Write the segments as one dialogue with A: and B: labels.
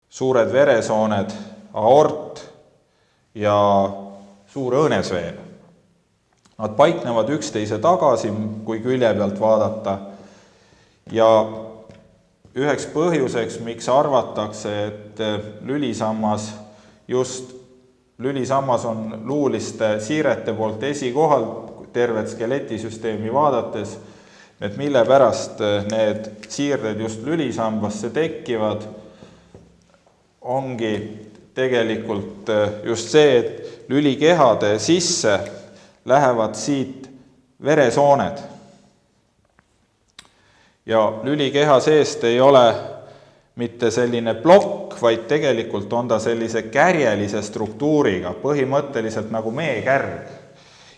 A: suured veresooned, aort ja suur õõnesveen. Nad paiknevad üksteise tagasi, kui külje pealt vaadata, ja üheks põhjuseks, miks arvatakse, et lülisammas on luuliste siirete poolt esikohal tervet skeletisüsteemi vaadates, et mille pärast need siirded just lülisambasse tekkivad, ongi tegelikult just see, et lülikehade sisse lähevad siit veresooned. Ja lülikeha seest ei ole mitte selline plokk, vaid tegelikult on ta sellise kärjelise struktuuriga, põhimõtteliselt nagu meekärg.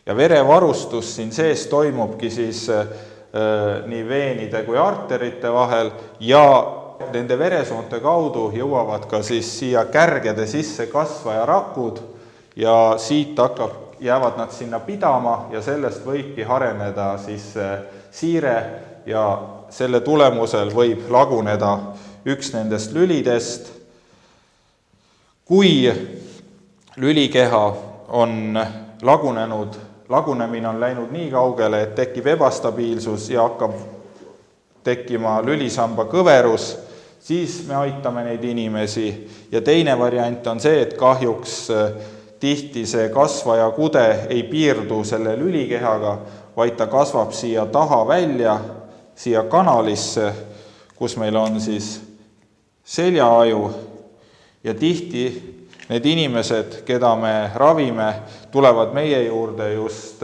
A: Ja verevarustus siin sees toimubki siis nii veenide kui arterite vahel ja nende veresoonte kaudu jõuavad ka siis siia kärgede sisse kasvajarakud ja siit jäävad nad sinna pidama ja sellest võibki hareneda siis siire ja selle tulemusel võib laguneda üks nendest lülidest. Kui lülikeha on lagunemine on läinud nii kaugele, et tekib ebastabiilsus ja hakkab tekkima lülisamba kõverus, siis me aitame neid inimesi. Ja teine variant on see, et kahjuks tihti see kasvaja kude ei piirdu selle lülikehaga, vaid ta kasvab siia taha välja, siia kanalisse, kus meil on siis seljaaju ja tihti need inimesed, keda me ravime, tulevad meie juurde just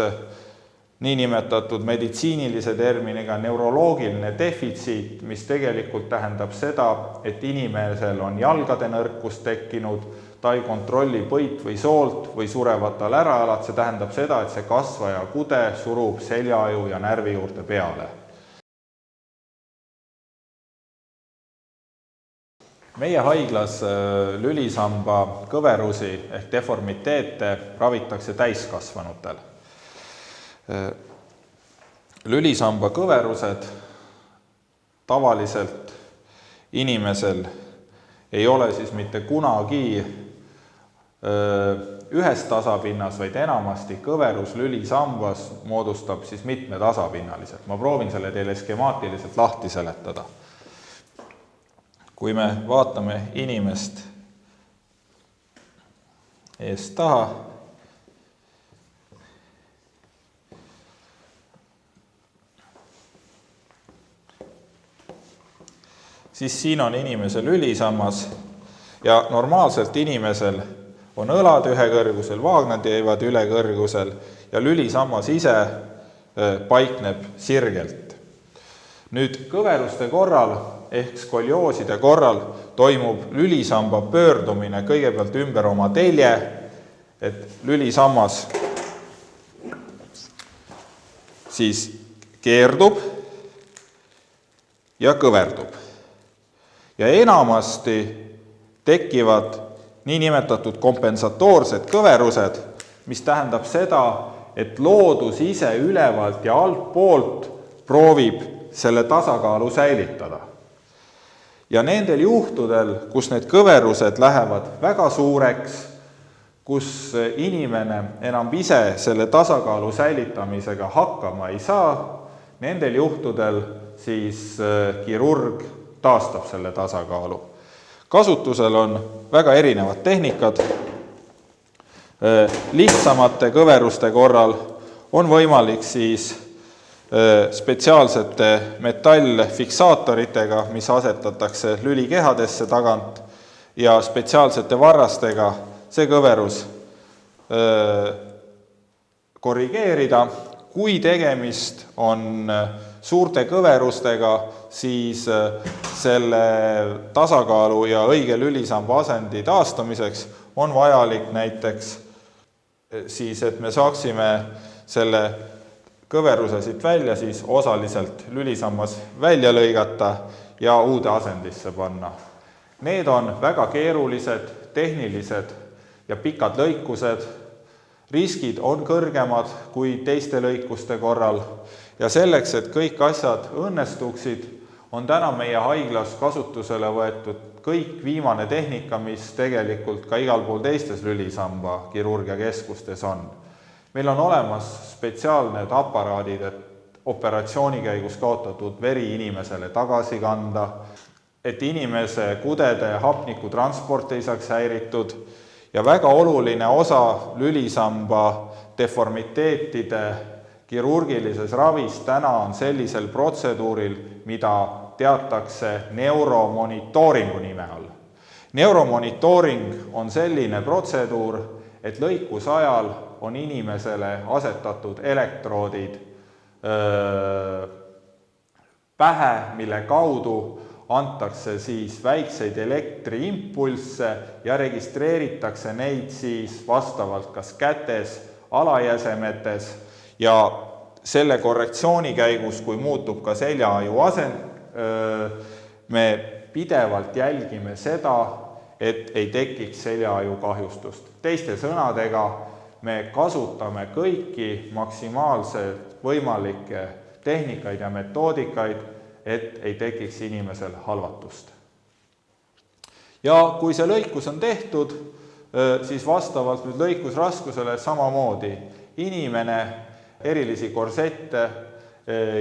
A: niinimetatud meditsiinilise terminiga neuroloogiline defitsiit, mis tegelikult tähendab seda, et inimesel on jalgade nõrkus tekkinud, ta ei kontrolli põit või soolt või surevad tal ärajalad, see tähendab seda, et see kasvaja kude surub seljaaju ja närvi juurde peale. Meie haiglas lülisamba kõverusi ehk deformiteete ravitakse täiskasvanutel. Lülisamba kõverused tavaliselt inimesel ei ole siis mitte kunagi ühes tasapinnas, vaid enamasti kõverus lülisambas moodustab siis mitme tasapinnaliselt. Ma proovin selle teile skemaatiliselt lahti seletada. Kui me vaatame inimest eest taha, siis siin on inimese lülisammas ja normaalselt inimesel on õlad ühekõrgusel, vaagnad jäävad ülekõrgusel ja lülisammas ise paikneb sirgelt. Nüüd kõveruste korral ehk skoliooside korral toimub lülisamba pöördumine kõigepealt ümber oma telje, et lülisammas siis keerdub ja kõverdub. Ja enamasti tekivad niinimetatud kompensatoorsed kõverused, mis tähendab seda, et loodus ise ülevalt ja altpoolt proovib selle tasakaalu säilitada. Ja nendel juhtudel, kus need kõverused lähevad väga suureks, kus inimene enam ise selle tasakaalu säilitamisega hakkama ei saa, nendel juhtudel siis kirurg taastab selle tasakaalu. Kasutusel on väga erinevad tehnikad. Lihtsamate kõveruste korral on võimalik siis spetsiaalsete metallfiksaatoritega, mis asetatakse lülikehadesse tagant ja spetsiaalsete varrastega see kõverus korrigeerida. Kui tegemist on suurte kõverustega, siis selle tasakaalu ja õige lülisamba asendi taastamiseks on vajalik näiteks siis, et me saaksime selle kõveruse siit välja, siis osaliselt lülisammas välja lõigata ja uude asendisse panna. Need on väga keerulised, tehnilised ja pikad lõikused. Riskid on kõrgemad kui teiste lõikuste korral ja selleks, et kõik asjad õnnestuksid, on täna meie haiglas kasutusele võetud kõik viimane tehnika, mis tegelikult ka igal pool teistes lülisamba kirurgiakeskustes on. Meil on olemas spetsiaalsed aparaadid, et operatsiooni käigus kaotatud veri inimesele tagasi kanda, et inimese kudede hapnikutransport ei saaks häiritud ja väga oluline osa lülisamba deformiteetide kirurgilises ravis täna on sellisel protseduuril, mida teatakse neuromonitooringu nime all. Neuromonitooring on selline protseduur, et lõikuse ajal on inimesele asetatud elektroodid pähe, mille kaudu antakse siis väikseid elektriimpulsse ja registreeritakse neid siis vastavalt kas kätes, alajäsemetes ja selle korrektsiooni käigus, kui muutub ka seljaaju asend, me pidevalt jälgime seda, et ei tekiks seljaaju kahjustust. Teiste sõnadega, me kasutame kõiki maksimaalselt võimalikke tehnikaid ja metoodikaid, et ei tekiks inimesel halvatust. Ja kui see lõikus on tehtud, siis vastavalt nüüd lõikusraskusele samamoodi inimene erilisi korsette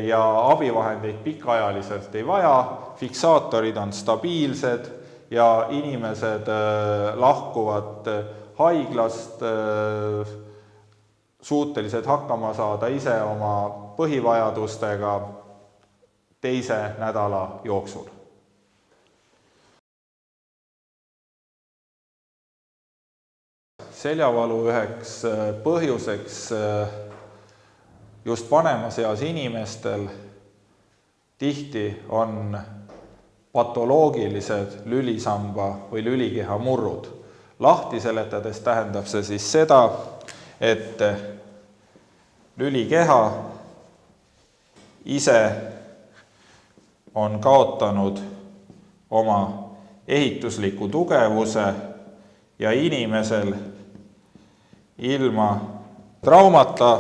A: ja abivahendeid pikaajaliselt ei vaja, fiksaatorid on stabiilsed ja inimesed lahkuvad haiglast suutelised hakkama saada ise oma põhivajadustega teise nädala jooksul. Seljavalu üheks põhjuseks just vanemas eas inimestel tihti on patoloogilised lülisamba või lülikeha murrud. Lahti seletades tähendab see siis seda, et lülikeha ise on kaotanud oma ehitusliku tugevuse ja inimesel ilma traumata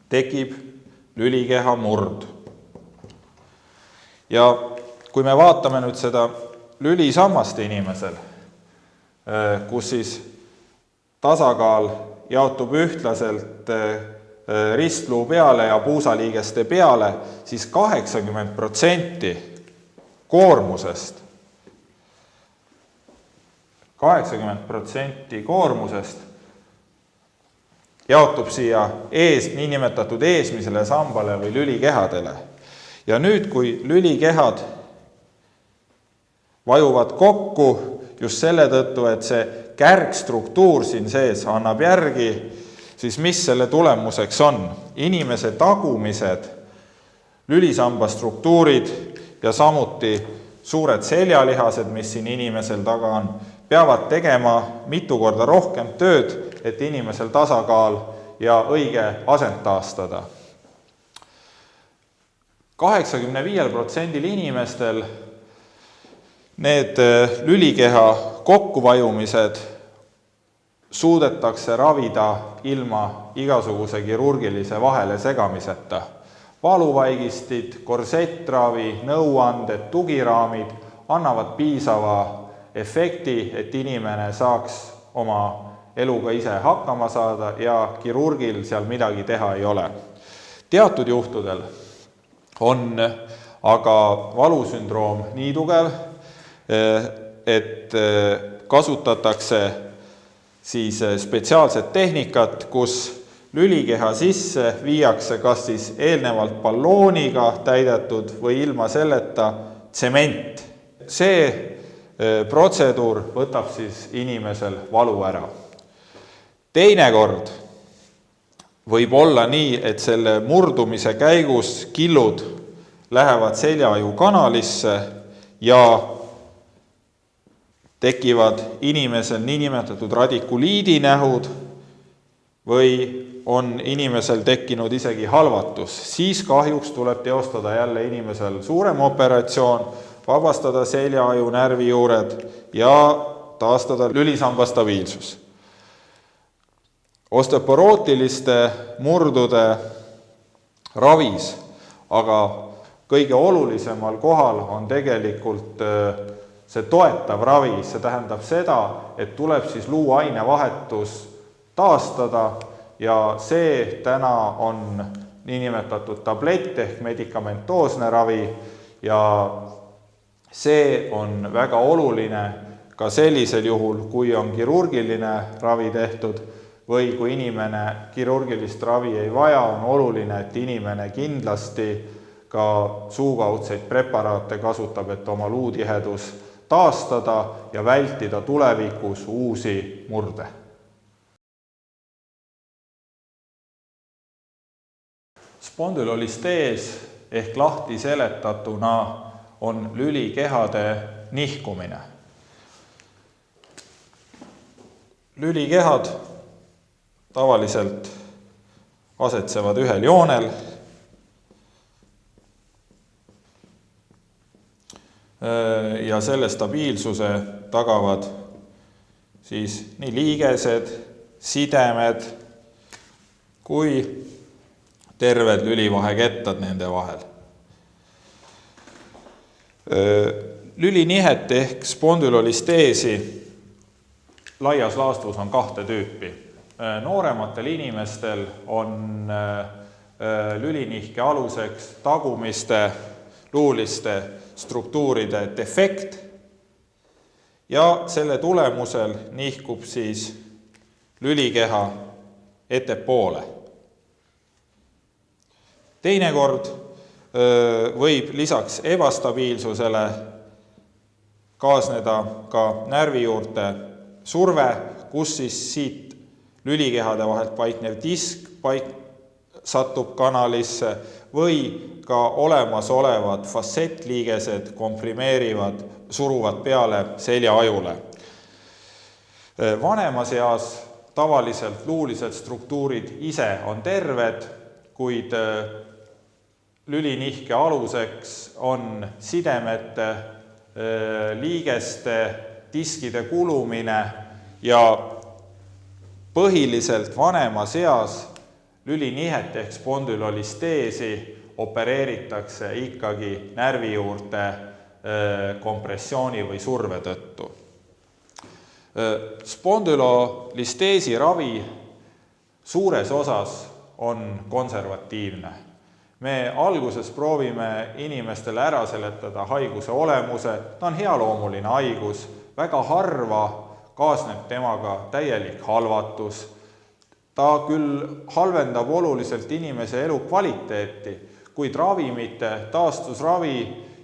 A: tekib lülikeha murd. Ja kui me vaatame nüüd seda lülisammast inimesel, kus siis tasakaal jaotub ühtlaselt ristluu peale ja puusaliigeste peale, siis 80% koormusest jaotub siia niinimetatud eesmisele sambale või lülikehadele. Ja nüüd, kui lülikehad vajuvad kokku just selle tõttu, et see kärgstruktuur siin sees annab järgi, siis mis selle tulemuseks on? Inimese tagumised lülisamba struktuurid ja samuti suured seljalihased, mis siin inimesel taga on, peavad tegema mitu korda rohkem tööd, et inimesel tasakaal ja õige asend taastada. 85% inimestel need lülikeha kokkuvajumised suudetakse ravida ilma igasuguse kirurgilise vahele segamiseta. Valuvaigistid, korsettravi, nõuanded, tugiraamid annavad piisava efekti, et inimene saaks oma eluga ise hakkama saada ja kirurgil seal midagi teha ei ole. Teatud juhtudel on aga valusündroom nii tugev, et kasutatakse siis spetsiaalset tehnikat, kus lülikeha sisse viiakse kas siis eelnevalt ballooniga täidetud või ilma selleta tsement. See protseduur võtab siis inimesel valu ära. Teinekord võib olla nii, et selle murdumise käigus killud lähevad seljaju kanalisse ja tekivad inimesel niinimetatud radikuliidinähud või on inimesel tekkinud isegi halvatus. Siis kahjuks tuleb teostada jälle inimesel suurem operatsioon, vabastada seljaaju närvijuured ja taastada lülisamba stabiilsus. Osteoporootiliste murdude ravis aga kõige olulisemal kohal on tegelikult see toetav ravi, see tähendab seda, et tuleb siis luuainevahetus taastada ja see täna on niinimetatud tablett ehk medikamentoosne ravi ja see on väga oluline ka sellisel juhul, kui on kirurgiline ravi tehtud või kui inimene kirurgilist ravi ei vaja, on oluline, et inimene kindlasti ka suukaudseid preparaate kasutab, et oma luutihedus taastada ja vältida tulevikus uusi murde. Spondülolistees ehk lahti seletatuna on lülikehade nihkumine. Lülikehad tavaliselt asetsevad ühel joonel ja selle stabiilsuse tagavad siis nii liigesed, sidemed kui terved lülivahekettad nende vahel. Lülinihet ehk spondülolisteesi laias laastus on kahte tüüpi. Noorematel inimestel on lülinihke aluseks tagumiste luuliste struktuuride defekt ja selle tulemusel nihkub siis lülikeha ettepoole. Teinekord võib lisaks ebastabiilsusele kaasneda ka närvijuurte surve, kus siis siit lülikehade vahelt paiknev disk satub kanalisse või ka olemasolevad fassettliigesed komprimeerivad, suruvad peale seljaajule. Vanemas eas tavaliselt luulised struktuurid ise on terved, kuid lülinihke aluseks on sidemete, liigeste, diskide kulumine ja põhiliselt vanemas eas lülinihet ehk spondülolisteesi opereeritakse ikkagi närvijuurte kompressiooni või surve tõttu. Spondülolisteesi ravi suures osas on konservatiivne. Me alguses proovime inimestele ära seletada haiguse olemuse, ta on healoomuline haigus, väga harva kaasneb temaga täielik halvatus. Ta küll halvendab oluliselt inimese elukvaliteeti, kuid ravimite, taastusravi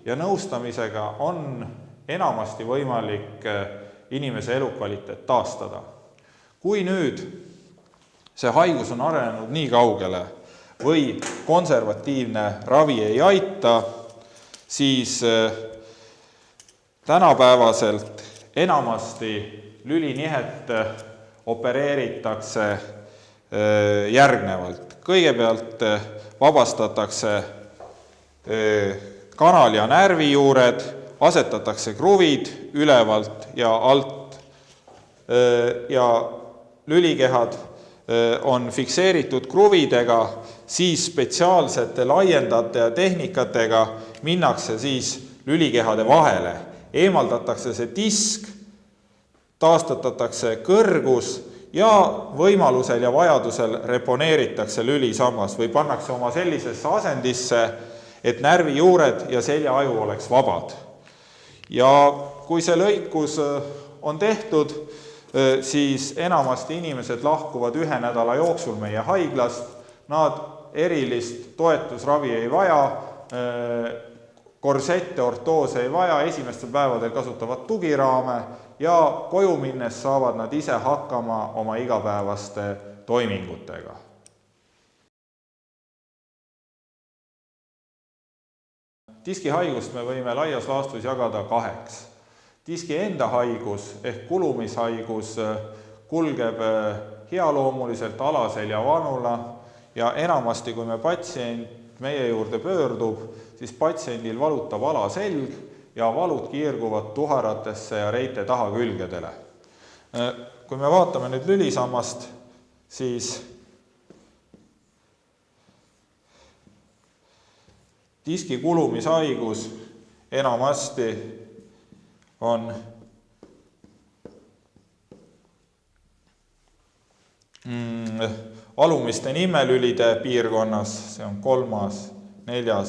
A: ja nõustamisega on enamasti võimalik inimese elukvaliteet taastada. Kui nüüd see haigus on arenenud nii kaugele või konservatiivne ravi ei aita, siis tänapäevaselt enamasti lülinihet opereeritakse järgnevalt. Kõigepealt vabastatakse kanal ja närvijuured, asetatakse kruvid ülevalt ja alt ja lülikehad on fikseeritud kruvidega, siis spetsiaalsete laiendajate ja tehnikatega minnakse siis lülikehade vahele. Eemaldatakse see disk, taastatatakse kõrgus ja võimalusel ja vajadusel reponeeritakse lülisammas või pannakse oma sellisesse asendisse, et närvijuured ja seljaaju oleks vabad. Ja kui see lõikus on tehtud, siis enamasti inimesed lahkuvad 1 nädala jooksul meie haiglast, nad erilist toetusravi ei vaja, korsette, ortoose ei vaja, esimestel päevadel kasutavad tugiraame ja koju minnes saavad nad ise hakkama oma igapäevaste toimingutega. Diskihaigust me võime laias laastus jagada 2. Diski enda haigus ehk kulumishaigus kulgeb healoomuliselt alaselja vanula ja enamasti, kui me patsient meie juurde pöördub, siis patsiendil valutab alaselg ja valud kiirguvad tuharatesse ja reite tahakülgedele. Kui me vaatame nüüd lülisammast, siis diski kulumishaigus enamasti on alumiste nimelülide piirkonnas, see on 3., 4.,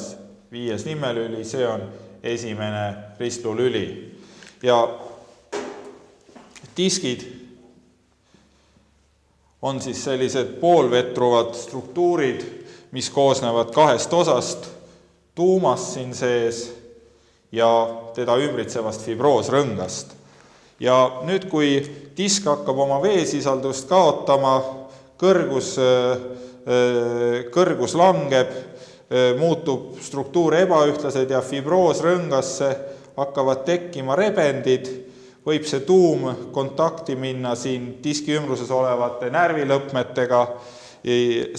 A: 5. nimelüli, see on esimene ristlulüli. Ja diskid on siis sellised poolvetruvad struktuurid, mis koosnevad 2 osast, tuumast siin sees ja teda ümbritsevast fibroosrõngast. Ja nüüd, kui disk hakkab oma veesisaldust kaotama, kõrgus langeb, muutub struktuur ebaühtlased ja fibroosrõngasse hakkavad tekkima rebendid, võib see tuum kontakti minna siin diski ümbruses olevate närvilõpmetega,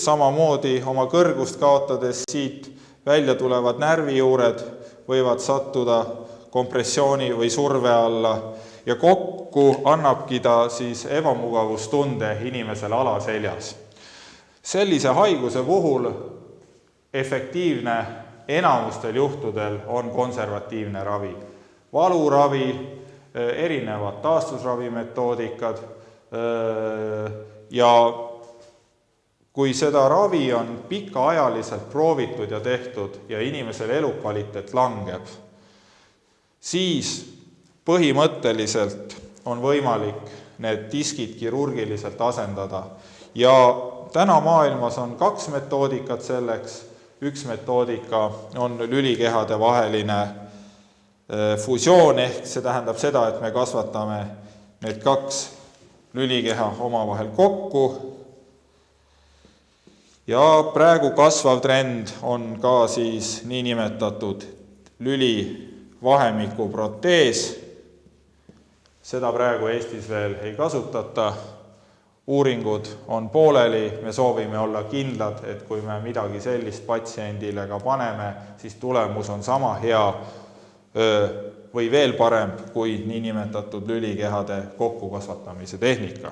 A: samamoodi oma kõrgust kaotades siit välja tulevad närvijuured võivad sattuda kompressiooni või surve alla ja kokku annabki ta siis ebamugavustunde inimesele alaseljas. Sellise haiguse puhul efektiivne enamustel juhtudel on konservatiivne ravi. Valuravi, erinevad taastusravimetoodikad ja kui seda ravi on pikaajaliselt proovitud ja tehtud ja inimesel elukvaliteet langeb, siis põhimõtteliselt on võimalik need diskid kirurgiliselt asendada. Ja täna maailmas on 2 metoodikat selleks. Üks metoodika on lülikehade vaheline fusioon, ehk see tähendab seda, et me kasvatame need 2 lülikeha omavahel kokku. Ja praegu kasvav trend on ka siis niinimetatud lülivahemiku protees. Seda praegu Eestis veel ei kasutata. Uuringud on pooleli, me soovime olla kindlad, et kui me midagi sellist patsiendile ka paneme, siis tulemus on sama hea või veel parem kui niinimetatud lülikehade kokkukasvatamise tehnika.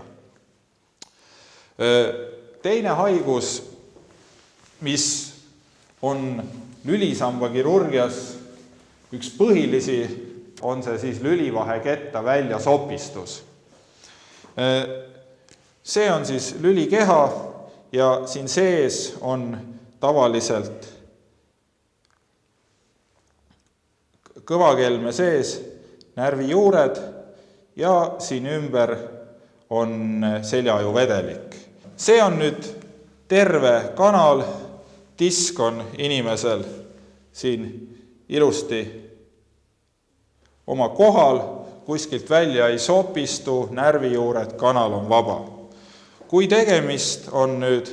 A: Teine haigus, mis on lülisamba kirurgias üks põhilisi, on see siis lülivaheketta väljasopistus. See on siis lülikeha ja siin sees on tavaliselt kõvakelme sees närvijuured ja siin ümber on seljajuvedelik. See on nüüd terve kanal, disk on inimesel siin ilusti oma kohal, kuskilt välja ei sopistu, närvijuured, kanal on vaba. Kui tegemist on nüüd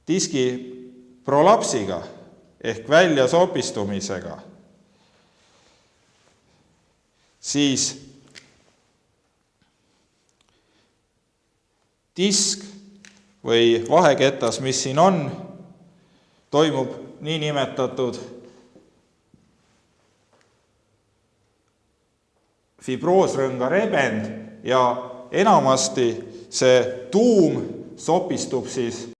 A: diski prolapsiga ehk väljasopistumisega, siis disk või vaheketas, mis siin on, toimub niinimetatud fibroosrõnga rebend ja enamasti see tuum sopistub siis